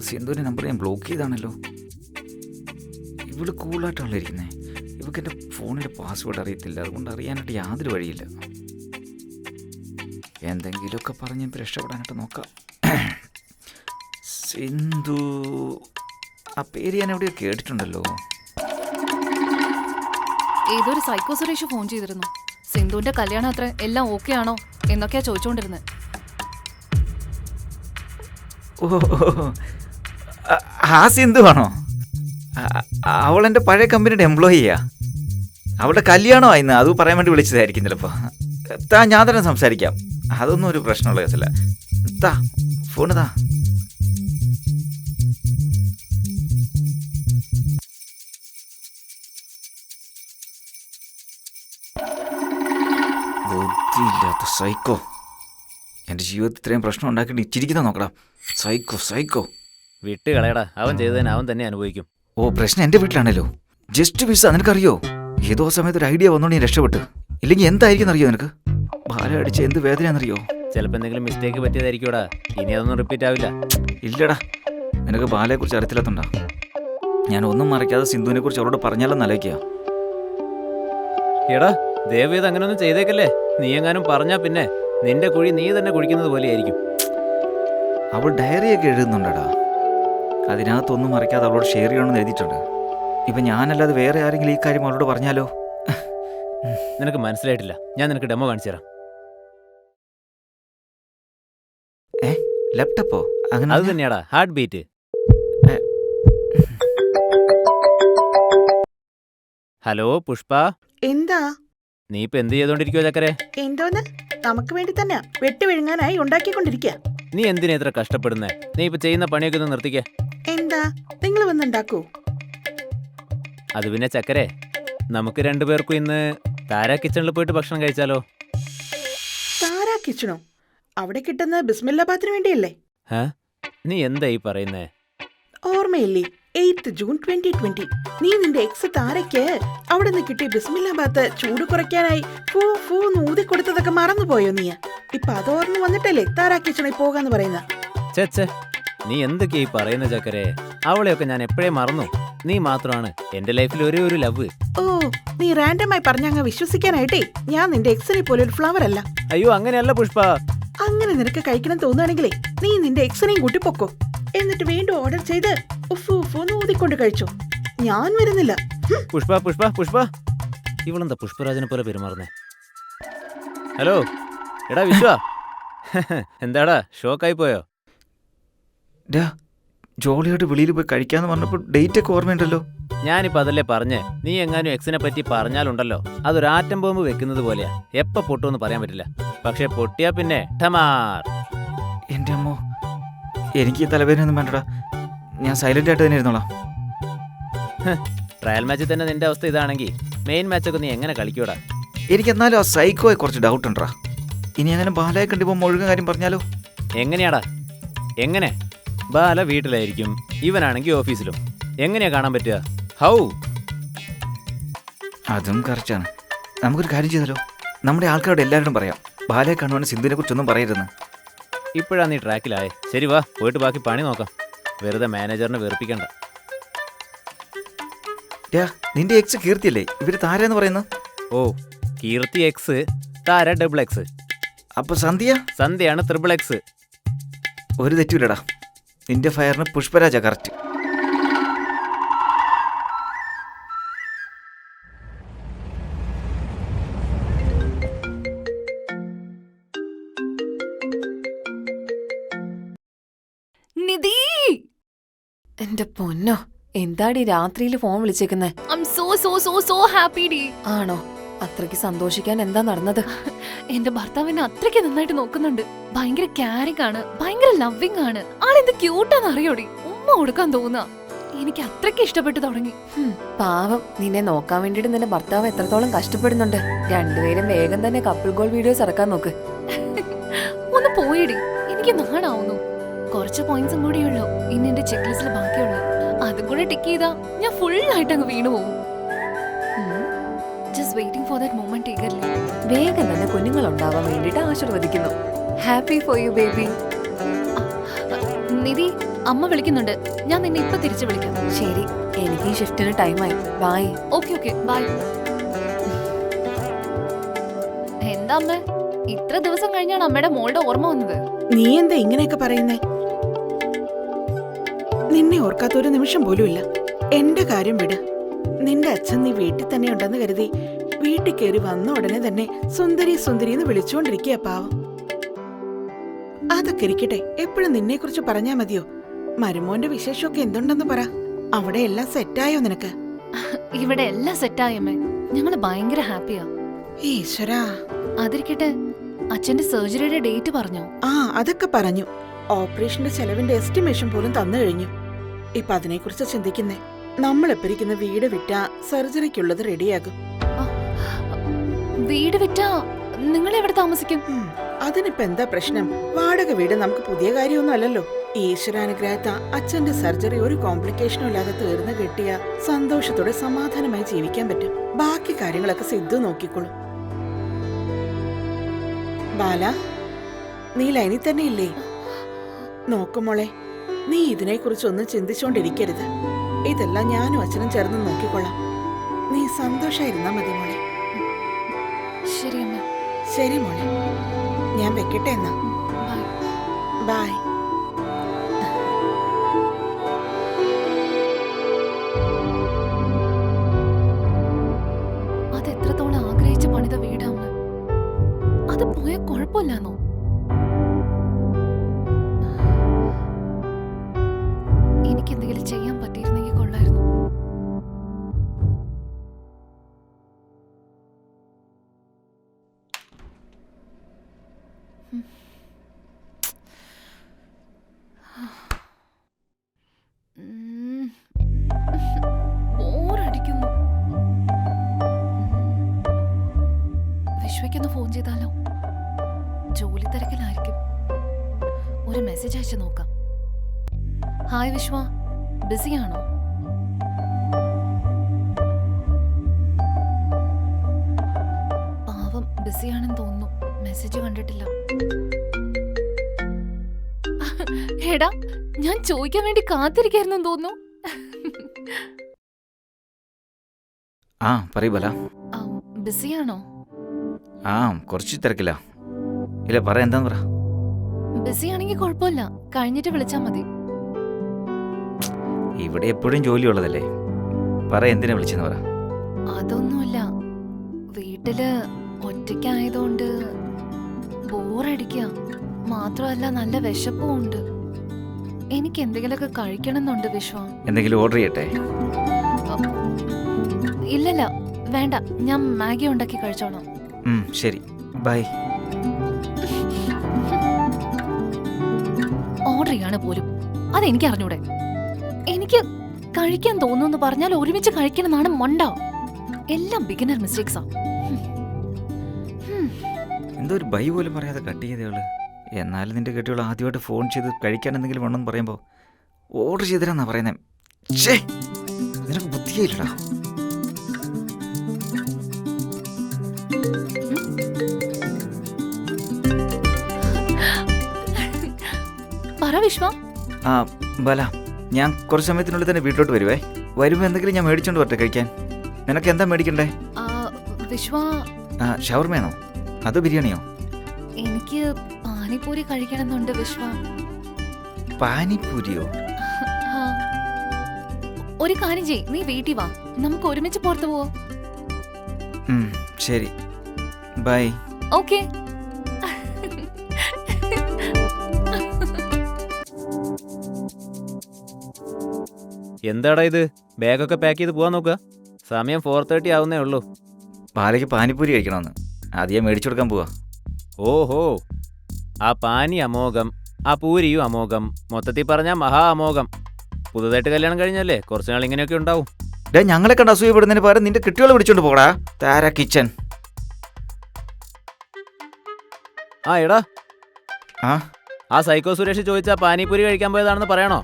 സിന്ധുവിൻ്റെ number ഞാൻ block ചെയ്താണല്ലോ. ഇവള് കൂളായിട്ടാണല്ലോ ഇരിക്കുന്നത്. ഇവൾക്ക് എൻ്റെ ഫോണിൻ്റെ പാസ്വേഡ് അറിയത്തില്ല, അതുകൊണ്ട് അറിയാനായിട്ട് യാതൊരു വഴിയില്ല. എന്തെങ്കിലുമൊക്കെ പറഞ്ഞ് ഇപ്പോൾ രക്ഷപ്പെടാനായിട്ട് നോക്കാം. സിന്ധു, ആ പേര് ഞാൻ എവിടെയോ കേട്ടിട്ടുണ്ടല്ലോ. ഏതൊരു സൈക്കോ സുരേഷ് ഫോൺ ചെയ്തിരുന്നു. സിന്ധുവിന്റെ കല്യാണം അത്ര എല്ലാം ഓക്കെ ആണോ എന്നൊക്കെയാ ചോദിച്ചോണ്ടിരുന്നത്. ഓ, ആ സിന്ധു ആണോ? അവൾ എൻ്റെ പഴയ കമ്പനിയുടെ എംപ്ലോയിയാ. അവളുടെ കല്യാണം ആയിന്ന് അത് പറയാൻ വേണ്ടി വിളിച്ചതായിരിക്കും ചിലപ്പോൾ. ഞാൻ തന്നെ സംസാരിക്കാം, അതൊന്നും ഒരു പ്രശ്നമുള്ള കേസല്ല. ഫോണ് താ. ബുദ്ധിയില്ലാത്ത സൈക്കോ. എൻ്റെ ജീവിതത്തിൽ ഇത്രയും പ്രശ്നം ഉണ്ടാക്കിയിട്ട് ഇച്ചിരിക്കുന്ന നോക്കടാ. സൈക്കോ വിട്ട് കളയടാ, അവൻ ചെയ്തതിന് അവൻ തന്നെ അനുഭവിക്കും. ഓ, പ്രശ്നം എൻ്റെ വീട്ടിലാണല്ലോ. ജസ്റ്റ് മിസ്സാ, നിനക്കറിയോ? ഏതോ സമയത്ത് ഒരു ഐഡിയ വന്നോണ്ട് ഞാൻ രക്ഷപ്പെട്ടു. ഇല്ലെങ്കിൽ എന്തായിരിക്കും അറിയോ നിനക്ക്? ഭാരം അടിച്ച് എന്ത് വേദനയാണെന്നറിയോ? ചിലപ്പോൾ എന്തെങ്കിലും മിസ്റ്റേക്ക് പറ്റിയതായിരിക്കൂടാ. ഇനി അതൊന്നും റിപ്പീറ്റ് ആവില്ല. ഇല്ലടാ, നിനക്ക് ബാലയെക്കുറിച്ച് അറിയത്തില്ലാത്തണ്ടാ. ഞാൻ ഒന്നും മറയ്ക്കാതെ സിന്ധുവിനെ കുറിച്ച് അവളോട് പറഞ്ഞാലെന്ന് ആലോചിക്കുക. എടാ ദേവീത് അങ്ങനൊന്നും ചെയ്തേക്കല്ലേ. നീ എങ്ങാനും പറഞ്ഞാ പിന്നെ നിന്റെ കുഴി നീ തന്നെ കുഴിക്കുന്നത് പോലെയായിരിക്കും. അവൾ ഡയറിയൊക്കെ എഴുതുന്നുണ്ടടാ. അതിനകത്തൊന്നും മറയ്ക്കാതെ അവളോട് ഷെയർ ചെയ്യണമെന്ന് എഴുതിയിട്ടുണ്ട്. ഇപ്പം ഞാനല്ലാതെ വേറെ ആരെങ്കിലും ഈ കാര്യം അവളോട് പറഞ്ഞാലോ? നിനക്ക് മനസ്സിലായിട്ടില്ല, ഞാൻ നിനക്ക് ഡെമോ കാണിച്ചു തരാം. ലാപ്ടോപ്പോ? അങ്ങനെ അത് തന്നെയാടാ ഹാർട്ട് ബീറ്റ്. ഹലോ പുഷ്പ, എന്താ നീ ഇപ്പൊ എന്ത് ചെയ്തോണ്ടിരിക്കോ ചക്കരെ? എന്തോന്ന്? നമുക്ക് വേണ്ടി തന്നെ വെട്ടി വിഴുങ്ങാനായി ഉണ്ടാക്കിക്കൊണ്ടിരിക്കുക. നീ എന്തിനാ ഇത്ര കഷ്ടപ്പെടുന്നേ? നീ ഇപ്പൊ ചെയ്യുന്ന പണിയൊക്കെ ഒന്ന് നിർത്തിക്കേ. എന്താ നിങ്ങൾ വന്നുണ്ടാക്കൂ? അത് പിന്നെ ചക്കരെ, നമുക്ക് രണ്ടുപേർക്കും ഇന്ന് താര കിച്ചണിൽ പോയിട്ട് ഭക്ഷണം കഴിച്ചാലോ? താരാ കിച്ചണോ? അവിടെ കിട്ടുന്ന ബിസ്മില്ലാബാത്തിന് വേണ്ടിയല്ലേ? നീ എന്താ ഈ പറയുന്നേ? ഓർമ്മയില്ലേ 8 ജൂൺ 2020 നീ നിന്റെ എക്സ് താരയ്ക്ക് അവിടെ നിന്ന് കിട്ടിയ ബിസ്മില്ലാബാത്ത് ചൂട് കുറയ്ക്കാനായി ഫൂ ഊതി കൊടുത്തതൊക്കെ മറന്നുപോയോ നീ? ഇപ്പൊ അത് ഓർമ്മ വന്നിട്ടല്ലേ താരാ കിച്ചണിൽ പോകാന്ന് പറയുന്ന? ചേച്ചേ, നീ എന്തൊക്കെയാ ഈ പറയുന്ന ചക്കരെ? അവളെയൊക്കെ ഞാൻ എപ്പോഴേ മറന്നു. നീ മാത്രമാണ് എന്റെ ലൈഫിൽ ഒരേ ഒരു ലവ്. ഓ, നീ റാൻഡമായി പറഞ്ഞങ്ങ് വിശ്വസിക്കാനായിട്ടേ ഞാൻ നിന്റെ എക്സിനെ പോലെ ഒരു ഫ്ലവർ അല്ല. അയ്യോ അങ്ങനെയല്ല പുഷ്പ. അങ്ങനെ നിനക്ക് കഴിക്കണം തോന്നുകയാണെങ്കിലേ നീ നിന്റെ എക്സിനെയും കൂട്ടി പൊക്കോ. എന്നിട്ട് വീണ്ടും ഓർഡർ ചെയ്ത് ഊതിക്കൊണ്ട് കഴിച്ചോ. ഞാൻ വരുന്നില്ല. പുഷ്പ ഇവളെന്താ പുഷ്പരാജനെ പോലെ പെരുമാറുന്നേ? ഹലോ എടാ വിശ്വ, എന്താടാ ഷോക്കായി പോയോ? ജോളിയായിട്ട് വെളിയിൽ പോയി കഴിക്കാന്ന് പറഞ്ഞപ്പോൾ ഡേറ്റ് ഒക്കെ ഓർമ്മയുണ്ടല്ലോ. ഞാനിപ്പോ അതല്ലേ പറഞ്ഞേ. നീ എങ്ങാനും എക്സിനെ പറ്റി പറഞ്ഞാലുണ്ടല്ലോ അതൊരു ആറ്റം ബോംബ് വെക്കുന്നത് പോലെയാ. എപ്പ പൊട്ടുമെന്ന് പറയാൻ പറ്റില്ല. പക്ഷെ പൊട്ടിയാ പിന്നെ ഠമാർ. എൻ്റെ അമ്മോ, എനിക്ക് ഈ തലവേദനയൊന്നും വേണ്ടടാ. ഞാൻ സൈലന്റ് ആയിട്ട് തന്നെ ഇരുന്നോളാം. ട്രയൽ മാച്ചിൽ തന്നെ നിന്റെ അവസ്ഥ ഇതാണെങ്കിൽ മെയിൻ മാച്ചൊക്കെ നീ എങ്ങനെ കളിക്കൂടാ? എനിക്ക് എന്നാലും ആ സൈക്കോയെ കുറച്ച് ഡൗട്ട് ഉണ്ടാ. ഇനി അങ്ങനെ ബാലയെ കണ്ടിപ്പോ മുഴുവൻ കാര്യം പറഞ്ഞാലോ? എങ്ങനെയാടാ? എങ്ങനെ? ബാല വീട്ടിലായിരിക്കും, ഇവനാണെങ്കിൽ ഓഫീസിലും. എങ്ങനെയാ കാണാൻ പറ്റുക? ഹൗ? അതും കറക്റ്റാണ്. നമുക്കൊരു കാര്യം ചെയ്താലോ? നമ്മുടെ ആൾക്കാരോട് എല്ലാവരോടും പറയാം ബാലയെ കാണുവാൻ സിന്ധുവിനെ കുറിച്ചൊന്നും പറയരുതെന്ന്. ഇപ്പോഴാ നീ ട്രാക്കിലായേ. ശരി വാ, പോയിട്ട് ബാക്കി പണി നോക്കാം. വെറുതെ മാനേജറിനെ വെറുപ്പിക്കണ്ട. നിന്റെ എക്സ് കീർത്തിയല്ലേ ഇവര് താരെന്ന് പറയുന്നു? ഓ, കീർത്തി എക്സ്, താര ഡബിൾ എക്സ്. അപ്പൊ സന്ധ്യയാണ് ട്രിപ്പിൾ എക്സ്. ഒരു തെറ്റില്ലടാ. നിന്റെ ഫയറിന് പുഷ്പരാജ കറക്റ്റ്. നിധി, എന്റെ പൊന്നോ, എന്താടി രാത്രിയിൽ ഫോൺ വിളിച്ചേക്കുന്നേ? I'm so happy ഡി. ആണോ? അത്രയ്ക്ക് സന്തോഷിക്കാൻ എന്താ നടന്നത്? എന്റെ ഭർത്താവിനെ അത്രയ്ക്ക് നന്നായിട്ട് നോക്കുന്നുണ്ട്. ഭയങ്കര കെയറിംഗ് ആണ്, ഭയങ്കര ലവിംഗ് ആണ്. ആളെന്ത് ക്യൂട്ടാന്ന് അറിയോടി. ഉമ്മ കൊടുക്കാൻ തോന്നാ. എനിക്ക് അത്രയ്ക്ക് ഇഷ്ടപ്പെട്ടു തുടങ്ങി. പാവം, നിന്നെ നോക്കാൻ വേണ്ടിട്ട് നിന്റെ ഭർത്താവ് എത്രത്തോളം കഷ്ടപ്പെടുന്നുണ്ട്. രണ്ടുപേരും വേഗം തന്നെ കപ്പിൾ ഗോൾ വീഡിയോസ് ഇറക്കാൻ നോക്ക്. ഒന്ന് പോയിടി, എനിക്ക് നാണാവുന്നു. കുറച്ച് പോയിന്റ്സും കൂടി ഉള്ളൂ ഇനി എന്റെ ചെക്ക് ലിസ്റ്റിൽ ബാക്കിയുള്ളൂ. അതും കൂടെ ടിക്ക് ചെയ്താ ഞാൻ ഫുൾ ആയിട്ട് അങ്ങ് വീണു പോകും. Just waiting for that moment eagerly. വേഗം തന്നെ കുഞ്ഞുങ്ങൾ ഉണ്ടാവാൻ വേണ്ടിട്ട് ആശീർവദിക്കുന്നു. Happy for you baby. Nidhi, അമ്മ വിളിക്കുന്നുണ്ട്, ഞാൻ നിന്നെ ഇപ്പൊ തിരിച്ചു വിളിക്കാം. ശരി, എനിക്ക് ഈ ഷിഫ്റ്റിന് ടൈമായി. ബൈ. Okay bye. എന്താ അമ്മ, ഇത്ര ദിവസം കഴിഞ്ഞാണ് അമ്മയുടെ മോളുടെ ഓർമ്മ വന്നത്? നീ എന്താ ഇങ്ങനെയൊക്കെ പറയുന്നേ? നിന്നെ ഓർക്കാത്ത ഒരു നിമിഷം പോലും ഇല്ല. എന്റെ കാര്യം വിട്. നിന്റെ അച്ഛൻ നീ വീട്ടിൽ തന്നെ ഉണ്ടെന്ന് കരുതി വീട്ടിൽ കയറി വന്ന ഉടനെ തന്നെ സുന്ദരി സുന്ദരി എന്ന് വിളിച്ചുകൊണ്ടിരിക്കുക പാവം. അതൊക്കെ ഇരിക്കട്ടെ, എപ്പോഴും നിന്നെ കുറിച്ച് പറഞ്ഞാ മതിയോ? മരുമോന്റെ വിശേഷമൊക്കെ എന്തുണ്ടെന്ന് പറ. അവിടെ എല്ലാം സെറ്റായോ നിനക്ക്? ഇവിടെ എല്ലാം സെറ്റായി അമ്മേ, ഞങ്ങള് ഭയങ്കര ഹാപ്പിയാ. ഈശ്വരാ. അതിരിക്കട്ടെ, അച്ഛന്റെ സർജറിയുടെ ഡേറ്റ് പറഞ്ഞോ? ആ, അതൊക്കെ പറഞ്ഞു. ഓപ്പറേഷന്റെ ചെലവിന്റെ എസ്റ്റിമേഷൻ പോലും തന്നു കഴിഞ്ഞു. ഇപ്പൊ അതിനെക്കുറിച്ച് ചിന്തിക്കുന്നേ. നമ്മൾ എപ്പിരിക്കുന്ന വീട് വിറ്റാ സർജറിക്കുള്ളത് റെഡിയാകും. വീട് വിറ്റാ നിങ്ങൾ എവിടെ താമസിക്കും? അതിനിപ്പോ എന്താ പ്രശ്നം? വാടക വീട് നമുക്ക് പുതിയ കാര്യമൊന്നും അല്ലല്ലോ. ഈശ്വരാനുഗ്രഹത്ത അച്ഛന്റെ സർജറി ഒരു കോംപ്ലിക്കേഷനും ഇല്ലാതെ തീർന്നു കിട്ടിയ സന്തോഷത്തോടെ സമാധാനമായി ജീവിക്കാൻ പറ്റും. ബാക്കി കാര്യങ്ങളൊക്കെ സിദ്ധു നോക്കിക്കോളും. ബാല, നീ ലൈനിൽ തന്നെ ഇല്ലേ? നോക്കുമോളെ, നീ ഇതിനെക്കുറിച്ചൊന്നും ചിന്തിച്ചോണ്ടിരിക്കരുത്. ഇതെല്ലാം ഞാനും അച്ഛനും ചേർന്ന് നോക്കിക്കൊള്ളാം. നീ സന്തോഷായിരുന്നാ മതി മോളെ. ശരി അമ്മ. ശരി മോളെ, ഞാൻ വെക്കട്ടെ എന്നാ. ബൈ. അത് എത്രത്തോളം ആഗ്രഹിച്ച് പണിത വീടാമ്മ. അത് പോയ കുഴപ്പമില്ലാന്നോ? എനിക്ക് എന്തെങ്കിലും ചെയ്യാൻ പറ്റിയിരുന്നെങ്കിൽ കൊള്ളായിരുന്നു. ബോറടിക്കുന്നു. വിശ്വയ്ക്കൊന്ന് ഫോൺ ചെയ്താലോ? ജോലി തിരക്കിലായിരിക്കും. ഒരു മെസ്സേജ് അയച്ചു നോക്കാം. ഹായ് വിശ്വ, ബിസിയാണോ? പാവം ബിസിയാണെന്ന് തോന്നുന്നു, മെസ്സേജ് കണ്ടിട്ടില്ല. എടാ, ഞാൻ ചോദിക്കാൻ വേണ്ടി കാത്തിരിക്കായിരുന്നു തോന്നുന്നു. ആ പറയൂ ബല. ബിസിയാണോ? ആ കുറച്ച് തിരക്കില്ല. ഇല്ല പറ, എന്താന്ന് പറ. ബിസിയാണെങ്കിൽ കുഴപ്പമില്ല, കഴിഞ്ഞിട്ട് വിളിച്ചാ മതി. ഇവിടെ എപ്പോഴും ജോലിയുള്ളതല്ലേ. പറ, എന്തിനാ വിളിച്ചെന്ന് പറ. അതൊന്നുമില്ല, വീട്ടില് ഒറ്റയ്ക്കായതുകൊണ്ട് ബോറടിക്കുക. മാത്രമല്ല നല്ല വിശപ്പും ഉണ്ട്. എനിക്ക് എന്തെങ്കിലുമൊക്കെ കഴിക്കണമെന്നുണ്ട് വിശ്വ. എന്തെങ്കിലും ഓർഡർ ചെയ്യട്ടെ? ഇല്ലല്ല, വേണ്ട, ഞാൻ മാഗി ഉണ്ടാക്കി കഴിച്ചോളാം. ശരി, ബൈ. ഓർഡർ ചെയ്യാണ് പോലും, അതെനിക്ക് അറിഞ്ഞൂടെ. എനിക്ക് കഴിക്കാൻ തോന്നുന്നു പറഞ്ഞാൽ ഒരുമിച്ച് കഴിക്കണമെന്നാണ് മണ്ട. എല്ലാം ബിഗിനർ മിസ്റ്റേക്സാ. എന്തോ ഒരു ബൈ പോലും പറയാതെ കട്ട് ചെയ്തേള്. എന്നാലും നിന്റെ കെട്ടിയോൾ ആദ്യമായിട്ട് ഫോൺ ചെയ്ത് കഴിക്കാൻ എന്തെങ്കിലും വേണമെന്ന് പറയുമ്പോൾ ഓർഡർ ചെയ്തരാന്നാ പറയുന്നേ. ഛേ, നിനക്ക് ബുദ്ധിയായില്ലടാ. പറ വിശ്വ. ആ ബല, ഞാൻ കുറച്ച് സമയത്തിനുള്ളിൽ തന്നെ വീട്ടിലോട്ട് വരുവേ. വരുമ്പോൾ എന്തെങ്കിലും ഞാൻ മേടിച്ചോണ്ട് വരട്ടെ കഴിക്കാൻ. നിനക്ക് എന്താ മേടിക്കണ്ടേ? വിശ്വ, ഷവർമയാണോ അതോ ബിരിയാണിയോ? എനിക്ക് പാനിപൂരി കഴിക്കണമെന്നുണ്ട് വിശ്വ. പാനിപൂരിയോ? ഒരു കാര്യം ചെയ്യ്, നീ വീട്ടിൽ വാ, നമുക്ക് ഒരുമിച്ച് പുറത്തു പോവോ? ശരി, ബൈ. ഓക്കെ. എന്താടാ ഇത്, ബാഗൊക്കെ പാക്ക് ചെയ്ത് പോവാൻ നോക്കുക. സമയം 4:30 ആവുന്നേ ഉള്ളൂ. പാലയ്ക്ക് പാനിപൂരി കഴിക്കണമെന്ന് ആദ്യം മേടിച്ചു കൊടുക്കാൻ പോവാ. ഓഹോ, ആ പാനി അമോഘം, ആ പൂരിയും അമോഘം, മൊത്തത്തിൽ പറഞ്ഞാൽ മഹാ അമോഘം. പുതുതായിട്ട് കല്യാണം കഴിഞ്ഞല്ലേ, കുറച്ചുനാൾ ഇങ്ങനെയൊക്കെ ഉണ്ടാവും. ഞങ്ങളെ കണ്ട് അസൂയപ്പെടുന്നതിന് പകരം നിന്റെ കുട്ടികളെ വിളിച്ചോണ്ട് പോടാ. താര കിച്ചൻ. ആ എടാ, ആ ആ സൈക്കോ സുരേഷ് ചോദിച്ചാ പാനിപൂരി കഴിക്കാൻ പോയതാണെന്ന് പറയണോ?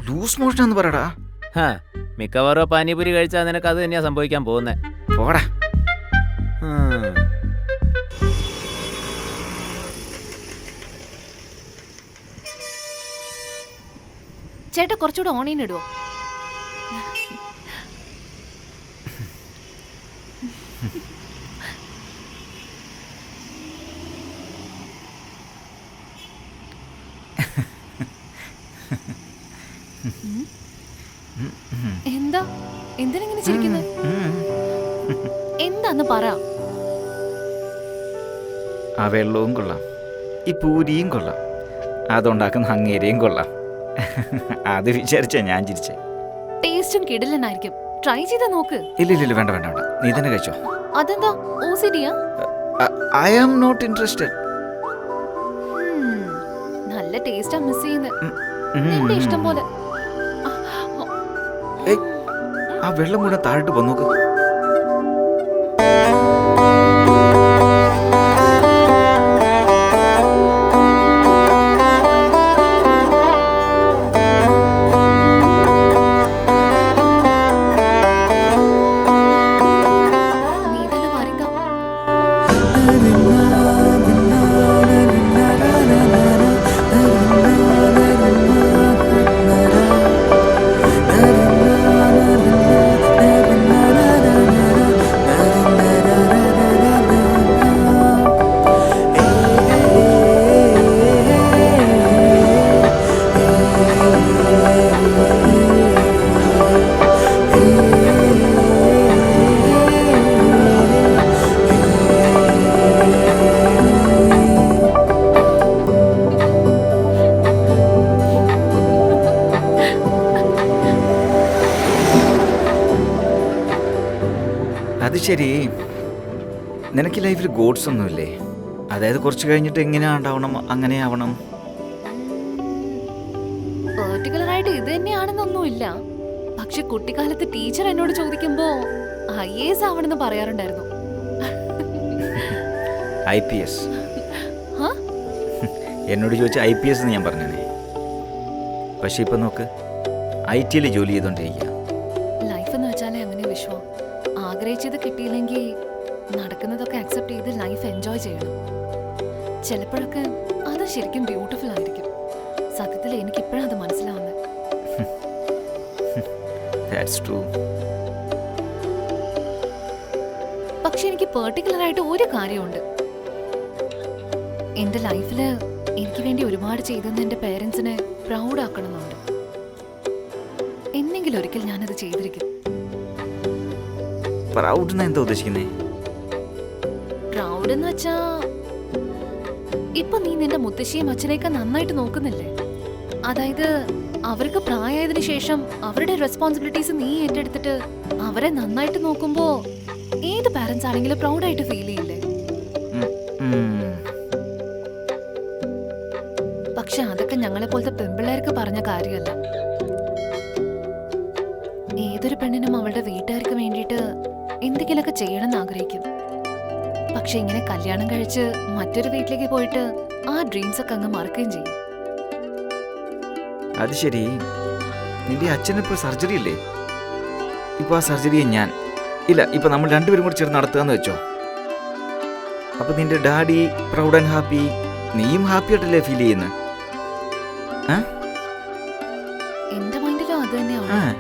ലൂസ് മോഷനാന്ന് പറയടാ. മിക്കവാറും പാനിപൂരി കഴിച്ചാൽ നിനക്ക് അത് തന്നെയാ സംഭവിക്കാൻ പോകുന്നേ. പോടാ. ചേട്ടാ കുറച്ചുകൂടെ ഓണിയൻ ഇടുവോ? എന്താ എന്തിനെങ്ങനെ ചിരിക്കുന്നത്? എന്താന്ന് പറ. ആ വെള്ളവും കൊള്ളാം, ഈ പൂരിയും കൊള്ളാം, അതുണ്ടാക്കുന്ന അങ്ങേരെയും കൊള്ളാം. അത് വിചാരിച്ചാ ഞാൻ ചിരിച്ചേ. ടേസ്റ്റും കിടിലനായിരിക്കും. ട്രൈ ചെയ്ത് നോക്ക്. ഇല്ല വേണ്ട വേണ്ട വേണ്ട, നീ തന്നെ കഴിച്ചോ. അതെന്താ ഓസിഡിയാ? I am not interested. നല്ല ടേസ്റ്റാ മിസ് ചെയ്യുന്നത്. നിന്റെ ഇഷ്ടം പോലെ. ആ വെള്ളം കൂടെ താഴോട്ട് പോ നോക്ക്. നീ തന്നെ പറയുക. അത് ശരി, നിനക്ക് ലൈഫിൽ ഗോഡ്സ് ഒന്നുമില്ലേ? അതായത് കുറച്ച് കഴിഞ്ഞിട്ട് എങ്ങനെ ഉണ്ടാവണം, അങ്ങനെ ആവണം. പെർട്ടിക്കുലറായിട്ട് ഇത് തന്നെയാണെന്നൊന്നുമില്ല. പക്ഷെ കുട്ടിക്കാലത്ത് ടീച്ചർ എന്നോട് ചോദിക്കുമ്പോ IAS ആവണമെന്ന് പറയാറുണ്ടായിരുന്നു. IPS. ഹാ? എന്നോട് ചോദിച്ച IPS എന്ന് ഞാൻ പറഞ്ഞേ. പക്ഷെ ഇപ്പൊ നോക്ക്, IT ജോലി ചെയ്തോണ്ടിരിക്കുക. ലൈഫ് എന്ന് വെച്ചാലേ അങ്ങനെ വിശ്വം. ആഗ്രഹിച്ചത് കിട്ടിയില്ലെങ്കിൽ നടക്കുന്നതൊക്കെ അക്സെപ്റ്റ് ചെയ്ത് ലൈഫ് എൻജോയ് ചെയ്യണം. ചിലപ്പോഴൊക്കെ അത് ശരിക്കും ബ്യൂട്ടിഫുൾ ആയിരിക്കും. സത്യത്തിൽ എനിക്കിപ്പോഴും അത് മനസ്സിലാവുന്നത്. That's true. പക്ഷെ എനിക്ക് പെർട്ടിക്കുലറായിട്ട് ഒരു കാര്യമുണ്ട്. എന്റെ ലൈഫില് എനിക്ക് വേണ്ടി ഒരുപാട് ചെയ്തെന്ന് എന്റെ പേരൻസിനെ പ്രൗഡ് ആക്കണമെന്നുണ്ട്. എന്നെങ്കിലും ഒരിക്കൽ ഞാനത് ചെയ്തിരിക്കും. പ്രൗഡ് എന്താ ഉദ്ദേശിക്കുന്നേ? പ്രൗഡ് എന്ന് വെച്ചാ ഇപ്പൊ നീ നിന്റെ മുത്തശ്ശിയും അച്ഛനെയൊക്കെ നന്നായിട്ട് നോക്കുന്നില്ലേ? അതായത് അവർക്ക് പ്രായമായതിനു ശേഷം അവരുടെ റെസ്പോൺസിബിലിറ്റീസ് നീ ഏറ്റെടുത്തിട്ട് അവരെ നന്നായിട്ട് നോക്കുമ്പോ ഏത് പാരന്റ്സ് ആണെങ്കിലും പ്രൗഡായിട്ട് ഫീൽ ചെയ്യില്ലേ? പക്ഷെ അതൊക്കെ ഞങ്ങളെ പോലത്തെ പെൺപിള്ളേർക്ക് പറഞ്ഞ കാര്യമല്ല. ഏതൊരു പെണ്ണിനും അവളുടെ വീട്ടുകാർക്ക് വേണ്ടിയിട്ട് എന്തെങ്കിലുമൊക്കെ ചെയ്യണമെന്ന് ആഗ്രഹിക്കും. പക്ഷെ ഇങ്ങനെ കല്യാണം കഴിച്ച് മറ്റൊരു വീട്ടിലേക്ക് പോയിട്ട് ആ ഡ്രീംസ് ഒക്കെ അങ്ങ് മറക്കുകയും ചെയ്യും. അത് ശരി, നിന്റെ അച്ഛനിപ്പോ സർജറി ഇല്ലേ? ഇപ്പൊ ആ സർജറിയെ ഞാൻ ഇല്ല, ഇപ്പൊ നമ്മൾ രണ്ടുപേരും കൂടി ചേർന്ന് നടത്തുകയെന്ന് വെച്ചോ. അപ്പൊ നിന്റെ ഡാഡി പ്രൗഡ് ആൻഡ് ഹാപ്പി, നീയും ഹാപ്പി ആയിട്ടല്ലേ ഫീൽ ചെയ്യുന്നത്? എന്റെ മൈൻഡിലും അത് തന്നെയാണ്.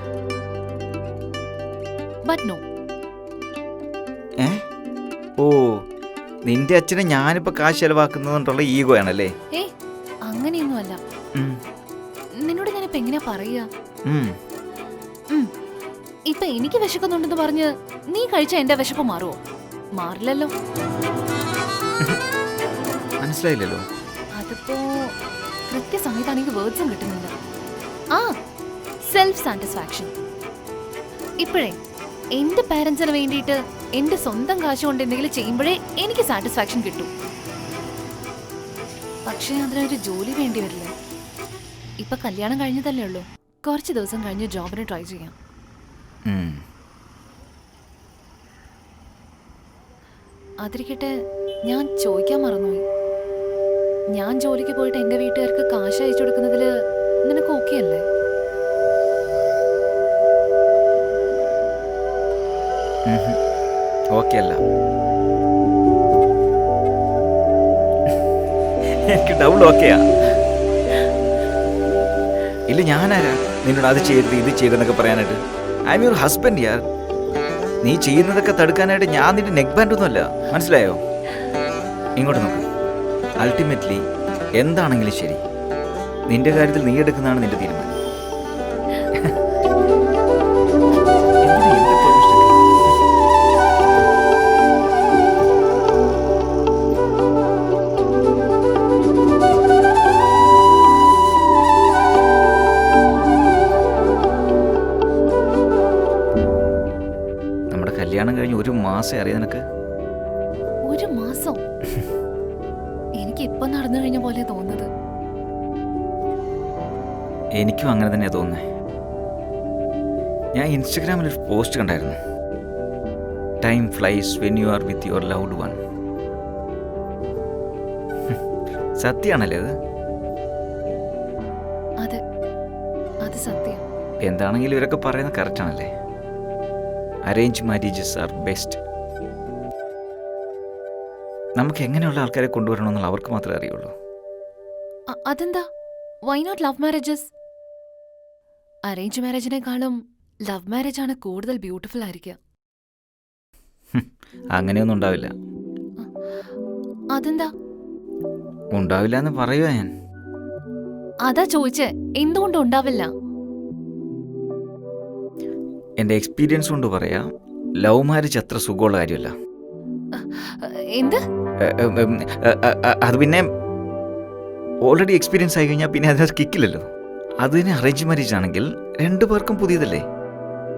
But no. ഓ, നിന്റെ അച്ഛനെ ഞാനിപ്പോ കാശ് ചെലവാക്കുന്നതുകൊണ്ടുള്ള ഈഗോ ആണല്ലേ? അങ്ങനെയൊന്നുമല്ല. നിന്നോട് ഞാനിപ്പോ എങ്ങനെയാ പറയാ? ഇപ്പൊ എനിക്ക് വിശക്കുന്നുണ്ടെന്ന് പറഞ്ഞ് നീ കഴിച്ച എന്റെ വിശപ്പ് മാറുമോ? മാറില്ലല്ലോ. മനസ്സിലായില്ലല്ലോ. അതിപ്പോ കൃത്യസമയത്താണെങ്കിൽ വേർഡ്സും കിട്ടുന്നില്ല. ആ, സെൽഫ് സാറ്റിസ്ഫാക്ഷൻ. ഇപ്പോഴേ എന്റെ പാരന്റ്സിന് വേണ്ടിയിട്ട് എന്റെ സ്വന്തം കാശ് കൊണ്ട് എന്തെങ്കിലും ചെയ്യുമ്പോഴേ എനിക്ക് സാറ്റിസ്ഫാക്ഷൻ കിട്ടും. പക്ഷേ അതിനൊരു ജോലി വേണ്ടി വരില്ലേ? ഇപ്പൊ കല്യാണം കഴിഞ്ഞതല്ലേ ഉള്ളൂ. കുറച്ച് ദിവസം കഴിഞ്ഞ് ജോബിന് ട്രൈ ചെയ്യാം. അതിരിക്കട്ടെ, ഞാൻ ചോദിക്കാൻ മറന്നുപോയി. ഞാൻ ജോലിക്ക് പോയിട്ട് എന്റെ വീട്ടുകാർക്ക് കാശ് അയച്ചു കൊടുക്കുന്നതില് നിനക്ക് ഓക്കെ അല്ലേ? ഓക്കെ അല്ല. എനിക്ക് ഡബിൾ ഓക്കെയാ. ഇല്ല, ഞാനാരാ? നിന്നോട് അത് ചെയ്യരുത് ഇത് ചെയ്തെന്നൊക്കെ പറയാനായിട്ട്? ഐ എം യുവർ ഹസ്ബൻഡ് യാർ. നീ ചെയ്യുന്നതൊക്കെ തടുക്കാനായിട്ട് ഞാൻ നിന്റെ നെക്ക് ബാൻഡ് ഒന്നുമല്ല, മനസ്സിലായോ? ഇങ്ങോട്ട് നോക്ക്. അൾട്ടിമേറ്റ്ലി എന്താണെങ്കിലും ശരി, നിന്റെ കാര്യത്തിൽ നീ എടുക്കുന്നതാണ് നിന്റെ തീരുമാനം. എന്തിനാ എന്റെ permission? നമ്മുടെ കല്യാണം കഴിഞ്ഞ് 1 മാസം അറിയാം നിനക്ക്. 1 മാസം? എനിക്ക് ഇപ്പൊ നടന്നു കഴിഞ്ഞ പോലെ തോന്നുന്നത്. എനിക്കും അങ്ങനെ തന്നെയാ തോന്നുന്നത്. ഞാൻ ഇൻസ്റ്റഗ്രാമിൽ ഒരു പോസ്റ്റ് കണ്ടായിരുന്നു. Time flies when you are with your loved one. സത്യമാണല്ലേ അത്? അതെ, അത് സത്യം. എന്താണെങ്കിലും ഇവരൊക്കെ പറയുന്നത് കറക്റ്റ് ആണല്ലേ? Arrange marriages are best. നമുക്ക് എങ്ങനെയുള്ള ആൾക്കാരെ കൊണ്ടുവരണമെന്നുള്ള അവർക്ക് മാത്രമേ അറിയുള്ളൂ. അതെന്താ? Why not love marriages? Arrange മാരേജിനേക്കാളും ലവ് മാരേജ് ആണ് കൂടുതൽ ബ്യൂട്ടിഫുൾ ആയിരിക്കുക. അങ്ങനെയൊന്നും ഉണ്ടാവില്ല. അതെന്താ? ഉണ്ടാവില്ല എന്ന് പറയുക ഞാൻ. അതാ ചോദിച്ചേ, എന്തുകൊണ്ട് ഉണ്ടാവില്ല? എൻ്റെ എക്സ്പീരിയൻസ് കൊണ്ട് പറയാം, ലവ് മാരേജ് അത്ര സുഖമുള്ള കാര്യമല്ല. എന്ത്? അത് പിന്നെ ഓൾറെഡി എക്സ്പീരിയൻസ് ആയി കഴിഞ്ഞാൽ പിന്നെ അതിനകത്ത് കിക്കില്ലല്ലോ. അതിന് അറേഞ്ച് മാരേജ് ആണെങ്കിൽ 2 പേർക്കും പുതിയതല്ലേ.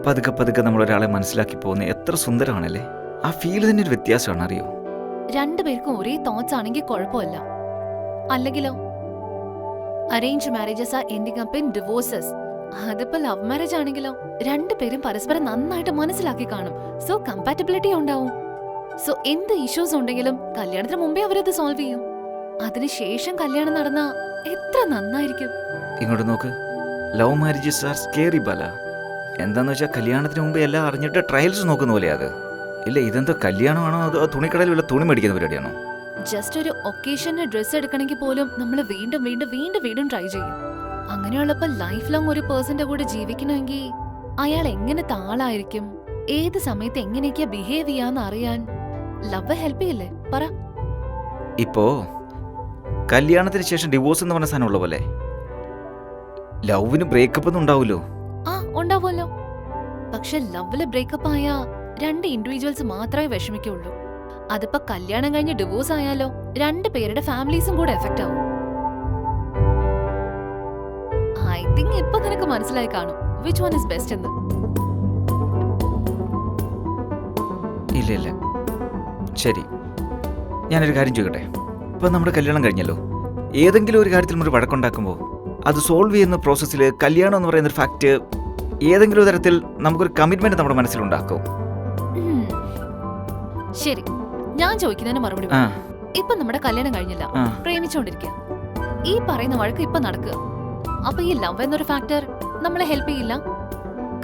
പതുക്കെ പതുക്കെ നമ്മൾ ഒരാളെ മനസ്സിലാക്കി പോകുന്നത് എത്ര സുന്ദരമാണല്ലേ. ആ ഫീൽ തന്നെ ഒരു വ്യത്യാസമാണ്, അറിയോ? 2 പേർക്കും ഒരേ തോട്ട്സ് ആണെങ്കിൽ കുഴപ്പമില്ല. അല്ലെങ്കിലോ? Arrange marriages are ending up in divorces. അതിപ്പോ ലവ് മാരേജ് ആണെങ്കിലോ 2 പേരും പരസ്പരം നന്നായിട്ട് മനസ്സിലാക്കി കാണും. സോ കമ്പാറ്റബിലിറ്റി ഉണ്ടാവും. സോ എന്ത് ഇഷ്യൂസ് ഉണ്ടെങ്കിലും കല്യാണത്തിന് മുമ്പേ അവരത് സോൾവ് ചെയ്യും. അതിനുശേഷം കല്യാണം നടന്നാ എത്ര നന്നായിരിക്കും. ഇങ്ങോട്ട് നോക്ക്. ലവ് മാരേജസ് ആർ സ്കേറി ബല. എന്താന്ന് വെച്ചാൽ കല്യാണത്തിന് മുമ്പ് എല്ലാം അറിഞ്ഞിട്ട് ട്രയൽസ് നോക്കുന്ന പോലെയാ അത്. ഇല്ല, ഇതെന്തോ കല്യാണമാണോ അതോ തുണിക്കടയിൽ വല്ല തുണി മേടിക്കുന്ന പരിപാടിയാണോ? ജസ്റ്റ് ഒരു ഒക്കേഷന് ഡ്രസ്സ് എടുക്കണമെങ്കിൽ പോലും നമ്മൾ വീണ്ടും വീണ്ടും വീണ്ടും വീണ്ടും ട്രൈ ചെയ്യും. അങ്ങനെയുള്ളപ്പോ ലൈഫ് ലോങ് ഒരു പേഴ്സന്റെ കൂടെ ജീവിക്കണമെങ്കിൽ അയാൾ എങ്ങനത്തെ ആളായിരിക്കും, ഏത് സമയത്ത് എങ്ങനെയൊക്കെയാ ബിഹേവ് ചെയ്യാന്ന് അറിയാൻ ലവ് ഹെൽപ്പ് ചെയ്യില്ലേ? പറ. ഇപ്പോ കല്യാണത്തിന് ശേഷം ഡിവോഴ്സ് എന്ന് പറഞ്ഞ സാധനം ഉള്ള പോലെ ലവിന് ബ്രേക്കപ്പ് ഒന്നും ഉണ്ടാവുമല്ലോ. ആ, ഉണ്ടാവുമല്ലോ. പക്ഷെ ലവില് ബ്രേക്കപ്പ് ആയ 2 ഇൻഡിവിജ്വൽസ് മാത്രമേ വിഷമിക്കുള്ളൂ. അതിപ്പോ കല്യാണം കഴിഞ്ഞ് ഡിവോഴ്സ് ആയാലോ 2 പേരുടെ ഫാമിലീസും കൂടെ എഫക്റ്റ് ആവും. ഐ തിങ്ക് ഇപ്പൊ നിനക്ക് മനസ്സിലായി കാണും വിച്ച് വൺ ഇസ് ബെസ്റ്റ് എന്ന്. ഇല്ല ഇല്ല, ശരി, ഞാനൊരു കാര്യം ചോദിക്കട്ടെ. ഇപ്പം നമ്മുടെ കല്യാണം കഴിഞ്ഞല്ലോ, ഏതെങ്കിലും ഒരു കാര്യത്തിൽ നമ്മൾ വഴക്കുണ്ടാക്കുമ്പോൾ അത് സോൾവ് ചെയ്യുന്ന പ്രോസസ്സിൽ കല്യാണം എന്ന് പറയുന്നൊരു ഫാക്റ്റ് ഏതെങ്കിലും തരത്തിൽ നമുക്കൊരു കമ്മിറ്റ്മെന്റ് നമ്മുടെ മനസ്സിലുണ്ടാക്കും. ശരി, ഞാൻ ചോദിക്കുന്നതിന് മറുപടി ആ പറ. ഇപ്പൊ നമ്മുടെ കല്യാണം കഴിഞ്ഞില്ല, ആ പ്രേമിച്ചോണ്ടിരിക്കുക. ഈ പറയുന്ന വഴക്ക് ഇപ്പൊ നടക്കുക. അപ്പൊ ഈ ലവ് എന്നൊരു ഫാക്ടർ നമ്മളെ ഹെൽപ്പ് ചെയ്യില്ല.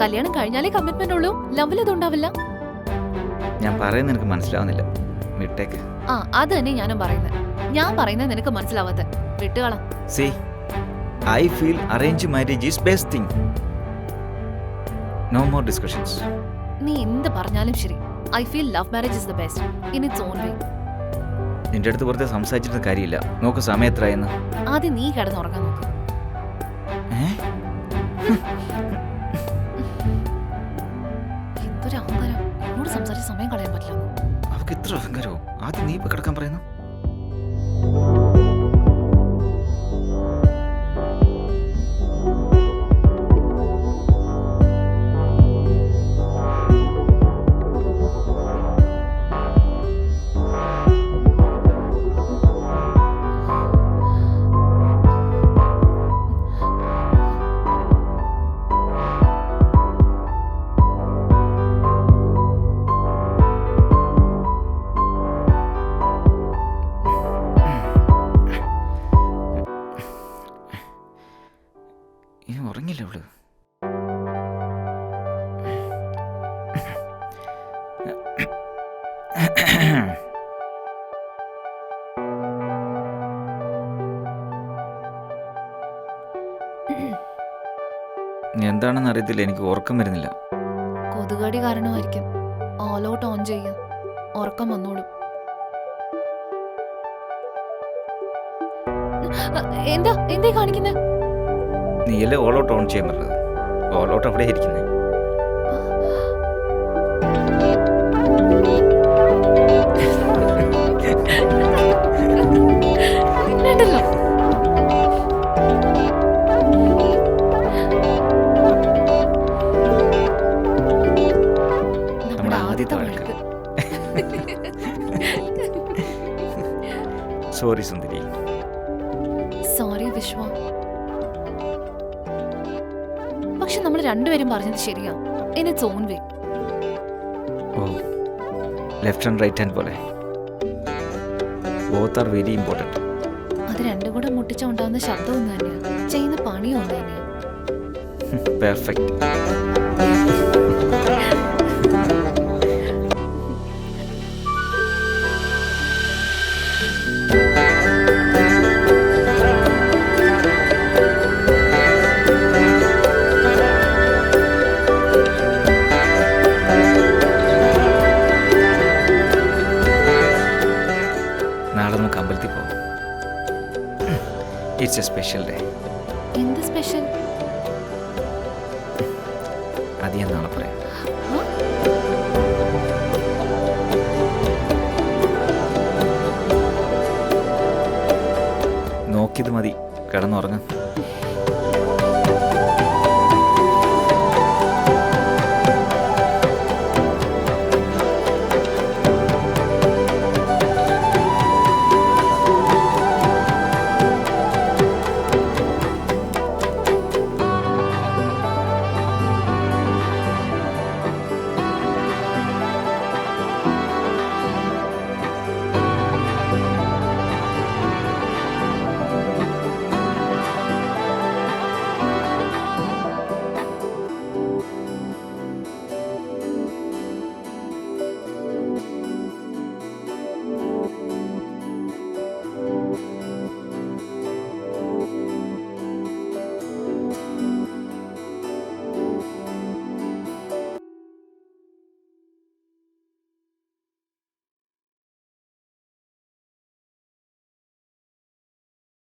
കല്യാണം കഴിഞ്ഞാലേ കമ്മിറ്റ്മെന്റ് ഉള്ളൂ, ലവിൽ അത് ഉണ്ടാവില്ല. ഞാൻ പറയുന്നത് നിനക്ക് മനസ്സിലാവുന്നില്ല, വിട്ടേക്ക്. ആ, അത് തന്നെ ഞാനും പറയുന്നത്. ഞാൻ പറയുന്നത് നിനക്ക് മനസ്സിലാവാത്ത വിട്ടുകളാം. See, I feel arranged marriage is best thing. No more discussions. നീ എന്ത് പറഞ്ഞാലും ശരി, I feel love marriage is the best in its own വേ. നിന്റെ അടുത്ത് വെറുതെ സംസാരിച്ചിട്ട് കാര്യമില്ല. നോക്ക് സമയം എത്രയെന്ന്. ആദ്യം നീ കിടന്നുറങ്ങാൻ നോക്ക്. എന്തൊരു അഹങ്കാരം! എന്നോട് സംസാരിച്ച് സമയം കളയാൻ പറ്റില്ല. അവർക്ക് ഇത്ര അഹങ്കാരമോ? ആദ്യം നീ ഇപ്പൊ കിടക്കാൻ പറയുന്നു. ഉറങ്ങില്ല അവള്. എന്തുകൊണ്ടാണെന്ന് അറിയത്തില്ല, എനിക്ക് ഉറക്കം വരുന്നില്ല. കൊതുകടി കാരണമായിരിക്കും. ഓൾ ഔട്ട് ഓൺ ചെയ്യാം, ഉറക്കം വന്നോളും. എന്താ എന്തേ കാണിക്കുന്നേ? നീയല്ലേ ഓൾ ഔട്ട് ഓൺ ചെയ്യാൻ പറഞ്ഞത്? ഓൾ ഔട്ട് അവിടെ ഇരിക്കുന്നത്. വേണ്ടല്ലോ. നമ്മുടെ ആദ്യത്തെ വഴക്ക്. സോറി സുന്ദരി. സോറി വിശ്വ. പക്ഷെ നമ്മൾ രണ്ടുപേരും പറഞ്ഞത് ശരിയാ. In its own way. Oh, left and right hand പോലെ. Both are very important. അത് രണ്ടും കൂടെ മുട്ടിച്ച ഉണ്ടാവുന്ന ശബ്ദം ഒന്ന് തന്നെയാ, ചെയ്യുന്ന പണിയും ഒന്ന് തന്നെയാ. പെർഫെക്റ്റ്. നാളെ നമുക്ക് അമ്പലത്തിൽ പോകാം. It's A special day. എന്ത് സ്പെഷ്യൽ? അത് ഞാൻ നാളെ പറയാം. നോക്കിയത് മതി, കിടന്നുറങ്ങാം.